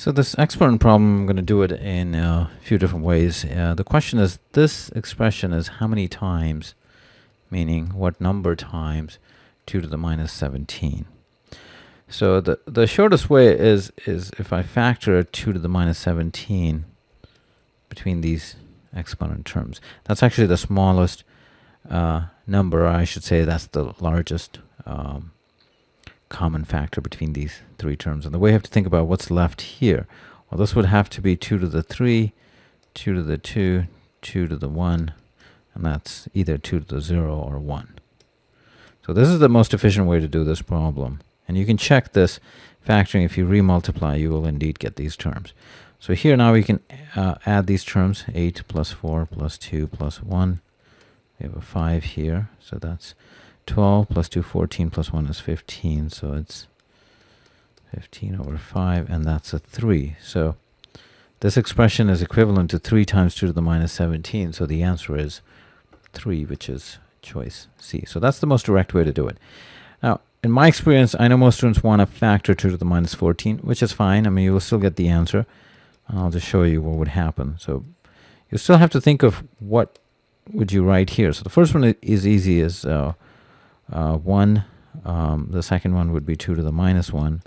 So this exponent problem, I'm going to do it in a few different ways. The question is, this expression is how many times, meaning what number times 2 to the minus 17. So the shortest way is if I factor 2 to the minus 17 between these exponent terms. That's actually the smallest number, or I should say that's the largest common factor between these three terms. And the way you have to think about what's left here, well, this would have to be 2 to the 3, 2 to the 2, 2 to the 1, and that's either 2 to the 0 or 1. So this is the most efficient way to do this problem. And you can check this factoring. If you remultiply, you will indeed get these terms. So here now we can add these terms, 8 plus 4 plus 2 plus 1. We have a 5 here, so that's 12 plus 2, 14 plus 1 is 15, so it's 15 over 5, and that's a 3. So this expression is equivalent to 3 times 2 to the minus 17, so the answer is 3, which is choice C. So that's the most direct way to do it. Now, in my experience, I know most students want to factor 2 to the minus 14, which is fine. I mean, you will still get the answer. I'll just show you what would happen. So you still have to think of what would you write here. So the first one is easy, is 1. The second one would be 2 to the minus 1,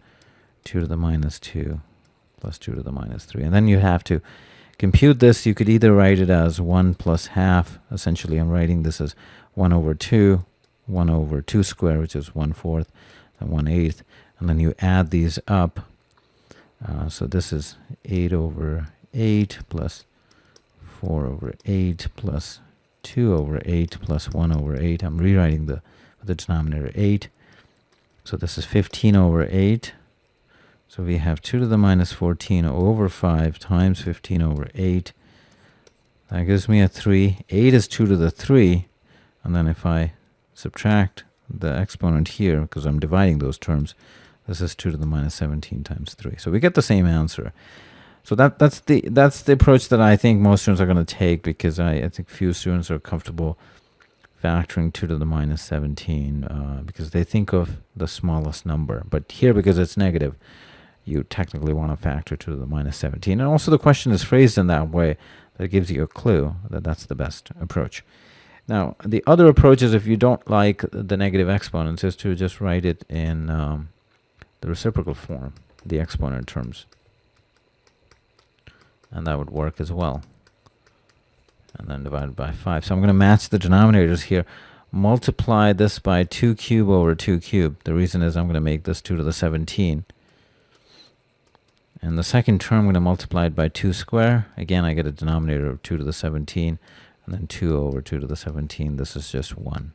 2 to the minus 2, plus 2 to the minus 3. And then you have to compute this. You could either write it as 1 plus half. Essentially, I'm writing this as 1 over 2, 1 over 2 squared, which is 1/4, and 1/8. And then you add these up. So this is 8 over 8 plus 4 over 8 plus 2 over 8 plus 1 over 8. I'm rewriting the denominator 8. So this is 15 over 8. So we have 2 to the minus 14 over 5 times 15 over 8. That gives me a 3. 8 is 2 to the 3. And then if I subtract the exponent here, because I'm dividing those terms, this is 2 to the minus 17 times 3. So we get the same answer. So that's the approach that I think most students are going to take, because I think few students are comfortable factoring 2 to the minus 17 because they think of the smallest number. But here, because it's negative, you technically want to factor 2 to the minus 17. And also the question is phrased in that way that gives you a clue that that's the best approach. Now, the other approach is, if you don't like the negative exponents, is to just write it in the reciprocal form, the exponent terms. And that would work as well. And then divided by 5. So I'm going to match the denominators here. Multiply this by 2 cubed over 2 cubed. The reason is I'm going to make this 2 to the 17. And the second term, I'm going to multiply it by 2 squared. Again, I get a denominator of 2 to the 17. And then 2 over 2 to the 17. This is just 1.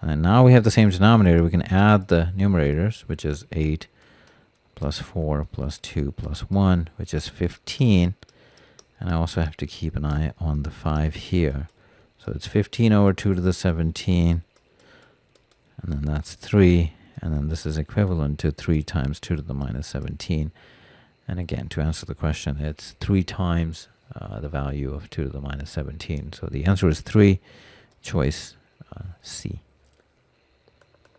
And then now we have the same denominator. We can add the numerators, which is 8 plus 4 plus 2 plus 1, which is 15. And I also have to keep an eye on the 5 here. So it's 15 over 2 to the 17. And then that's 3. And then this is equivalent to 3 times 2 to the minus 17. And again, to answer the question, it's 3 times the value of 2 to the minus 17. So the answer is 3, choice C.